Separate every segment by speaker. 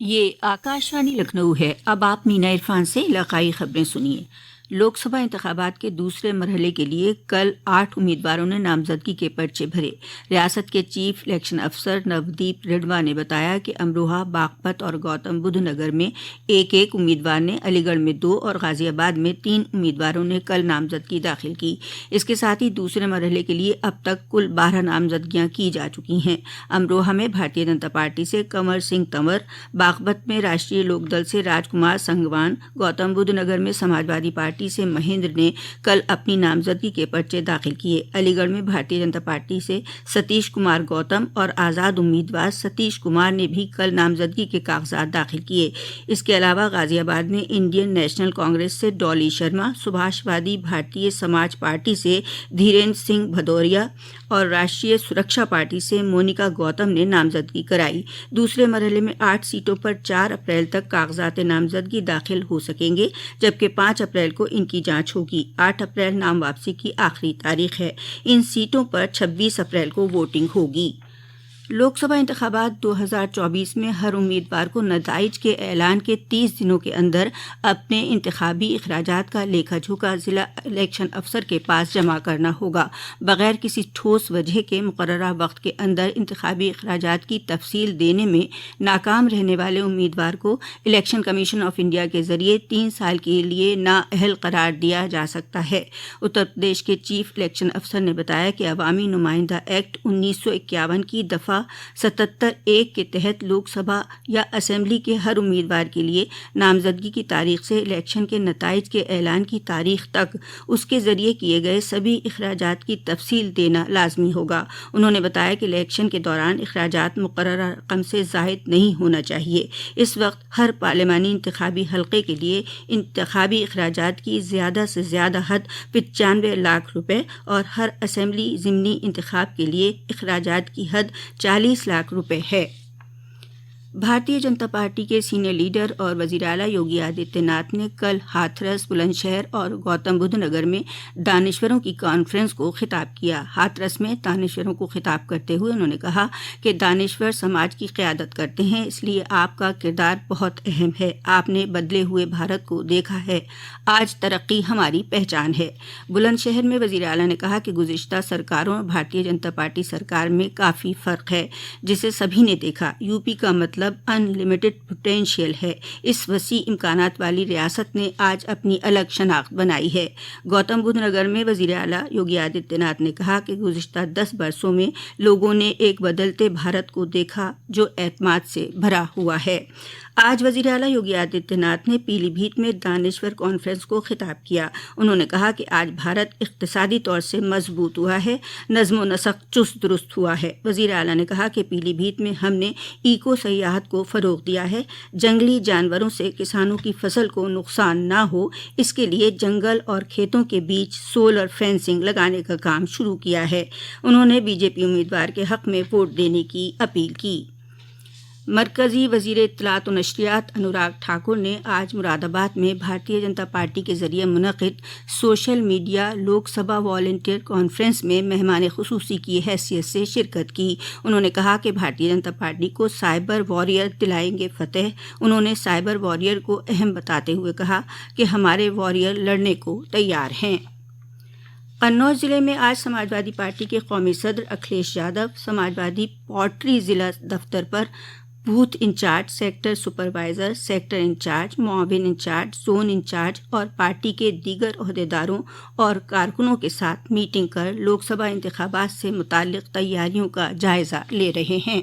Speaker 1: یہ آکاشوانی لکھنؤ ہے۔ اب آپ مینا عرفان سے علاقائی خبریں سنیے۔ لوک سبھا انتخابات کے دوسرے مرحلے کے لیے کل 8 امیدواروں نے نامزدگی کے پرچے بھرے۔ ریاست کے چیف الیکشن افسر نودیپ ریڈوا نے بتایا کہ امروہہ، باغپت اور گوتم بدھ نگر میں ایک ایک امیدوار نے، علی گڑھ میں 2 اور غازی آباد میں 3 امیدواروں نے کل نامزدگی داخل کی۔ اس کے ساتھ ہی دوسرے مرحلے کے لیے اب تک کل 12 نامزدگیاں کی جا چکی ہیں۔ امروہہ میں بھارتیہ جنتا پارٹی سے کنور سنگھ تنور، باغپت میں راشٹریہ لوک دل سے راج کمار سنگوان، گوتم بدھ نگر میں سماجوادی پارٹی سے مہیندر نے کل اپنی نامزدگی کے پرچے داخل کیے۔ علی گڑھ میں بھارتیہ جنتا پارٹی سے ستیش کمار گوتم اور آزاد امیدوار ستیش کمار نے بھی کل نامزدگی کے کاغذات داخل کیے۔ اس کے علاوہ غازی آباد میں انڈین نیشنل کانگریس سے ڈالی شرما، سبھاش وادی بھارتیہ سماج پارٹی سے دھیریندر سنگھ بھدوریا اور راشٹریہ سرکشا پارٹی سے مونیکا گوتم نے نامزدگی کرائی۔ دوسرے مرحلے میں 8 سیٹوں پر 4 اپریل تک کاغذات نامزدگی داخل ہو سکیں گے، جبکہ 5 اپریل کو ان کی جانچ ہوگی۔ 8 اپریل نام واپسی کی آخری تاریخ ہے۔ ان سیٹوں پر 26 اپریل کو ووٹنگ ہوگی۔ لوک سبھا انتخابات 2024 میں ہر امیدوار کو نتائج کے اعلان کے 30 دنوں کے اندر اپنے انتخابی اخراجات کا لیکھا جوکھا ضلع الیکشن افسر کے پاس جمع کرنا ہوگا۔ بغیر کسی ٹھوس وجہ کے مقررہ وقت کے اندر انتخابی اخراجات کی تفصیل دینے میں ناکام رہنے والے امیدوار کو الیکشن کمیشن آف انڈیا کے ذریعے 3 سال کے لیے نااہل قرار دیا جا سکتا ہے۔ اتر پردیش کے چیف الیکشن افسر نے بتایا کہ عوامی نمائندہ ایکٹ 1951 کی دفعہ 77(1) کے تحت لوک سبھا یا اسمبلی کے ہر امیدوار کے لیے نامزدگی کی تاریخ سے الیکشن کے نتائج کے اعلان کی تاریخ تک اس کے ذریعے کیے گئے سبھی اخراجات کی تفصیل دینا لازمی ہوگا۔ انہوں نے بتایا کہ الیکشن کے دوران اخراجات مقررہ رقم سے زائد نہیں ہونا چاہیے۔ اس وقت ہر پارلیمانی انتخابی حلقے کے لیے انتخابی اخراجات کی زیادہ سے زیادہ حد 95 لاکھ روپے اور ہر اسمبلی ضمنی انتخاب کے لیے اخراجات کی حد 40 لاکھ روپے ہے۔ بھارتیہ جنتا پارٹی کے سینئر لیڈر اور وزیر اعلیٰ یوگی آدتیہ ناتھ نے کل ہاتھرس، بلند شہر اور گوتم بدھ نگر میں دانشوروں کی کانفرنس کو خطاب کیا۔ ہاتھرس میں دانشوروں کو خطاب کرتے ہوئے انہوں نے کہا کہ دانشور سماج کی قیادت کرتے ہیں، اس لیے آپ کا کردار بہت اہم ہے۔ آپ نے بدلے ہوئے بھارت کو دیکھا ہے، آج ترقی ہماری پہچان ہے۔ بلند شہر میں وزیر اعلیٰ نے کہا کہ گزشتہ سرکاروں اور بھارتیہ جنتا پارٹی سرکار میں کافی فرق ہے، جسے سبھی نے دیکھا۔ یوپی کا مطلب ان لمیٹڈ پوٹینشیل ہے۔ اس وسیع امکانات والی ریاست نے آج اپنی الگ شناخت بنائی ہے۔ گوتم بدھ نگر میں وزیر اعلیٰ یوگی آدتیہ ناتھ نے کہا کہ گزشتہ 10 برسوں میں لوگوں نے ایک بدلتے بھارت کو دیکھا جو اعتماد سے بھرا ہوا ہے۔ آج وزیر اعلیٰ یوگی آدتیہ ناتھ نے پیلی بھیت میں دانشور کانفرنس کو خطاب کیا۔ انہوں نے کہا کہ آج بھارت اقتصادی طور سے مضبوط ہوا ہے، نظم و نسق چست درست ہوا ہے۔ وزیر اعلیٰ نے کہا کہ پیلی بھیت میں ہم نے ایکو سیاحت کو فروغ دیا ہے، جنگلی جانوروں سے کسانوں کی فصل کو نقصان نہ ہو، اس کے لیے جنگل اور کھیتوں کے بیچ سولر فینسنگ لگانے کا کام شروع کیا ہے۔ انہوں نے بی جے پی امیدوار کے حق میں ووٹ دینے کی اپیل کی۔ مرکزی وزیر اطلاعات و نشریات انوراگ ٹھاکر نے آج مراد آباد میں بھارتیہ جنتا پارٹی کے ذریعے منعقد social media Lok Sabha volunteer conference میں مہمان خصوصی کی حیثیت سے شرکت کی۔ انہوں نے کہا کہ بھارتیہ جنتا پارٹی کو سائبر واریر دلائیں گے فتح۔ انہوں نے سائبر واریر کو اہم بتاتے ہوئے کہا کہ ہمارے واریر لڑنے کو تیار ہیں۔ قنوج ضلع میں آج سماجوادی پارٹی کے قومی صدر اکھلیش یادو سماجوادی پارٹی ضلع دفتر پر booth in-charge, sector supervisor, sector in-charge, معاون انچارج، زون انچارج اور پارٹی کے دیگر عہدیداروں اور کارکنوں کے ساتھ میٹنگ کر لوک سبھا انتخابات سے متعلق تیاریوں کا جائزہ لے رہے ہیں۔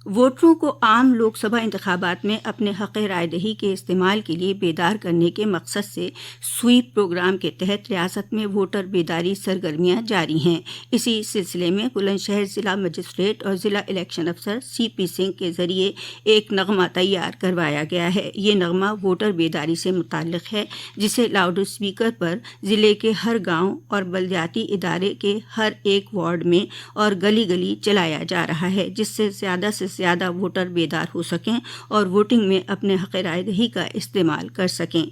Speaker 1: ووٹروں کو عام لوک سبھا انتخابات میں اپنے حق رائے دہی کے استعمال کے لیے بیدار کرنے کے مقصد سے سویپ پروگرام کے تحت ریاست میں ووٹر بیداری سرگرمیاں جاری ہیں۔ اسی سلسلے میں بلند شہر ضلع مجسٹریٹ اور ضلع الیکشن افسر سی پی سنگھ کے ذریعے ایک نغمہ تیار کروایا گیا ہے۔ یہ نغمہ ووٹر بیداری سے متعلق ہے، جسے لاؤڈ اسپیکر پر ضلع کے ہر گاؤں اور بلدیاتی ادارے کے ہر ایک وارڈ میں اور گلی گلی چلایا جا رہا ہے، جس سے زیادہ ووٹر بیدار ہو سکیں اور ووٹنگ میں اپنے حق رائے دہی کا استعمال کر سکیں۔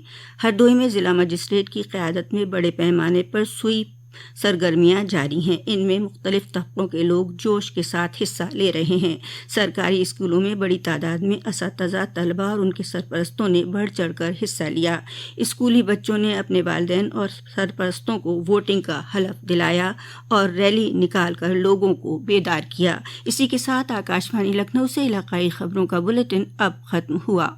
Speaker 1: ہردوئی میں ضلع مجسٹریٹ کی قیادت میں بڑے پیمانے پر سویپ سرگرمیاں جاری ہیں، ان میں مختلف طبقوں کے لوگ جوش کے ساتھ حصہ لے رہے ہیں۔ سرکاری اسکولوں میں بڑی تعداد میں اساتذہ، طلباء اور ان کے سرپرستوں نے بڑھ چڑھ کر حصہ لیا۔ اسکولی بچوں نے اپنے والدین اور سرپرستوں کو ووٹنگ کا حلف دلایا اور ریلی نکال کر لوگوں کو بیدار کیا۔ اسی کے ساتھ آکاش وانی لکھنؤ سے علاقائی خبروں کا بلیٹن اب ختم ہوا۔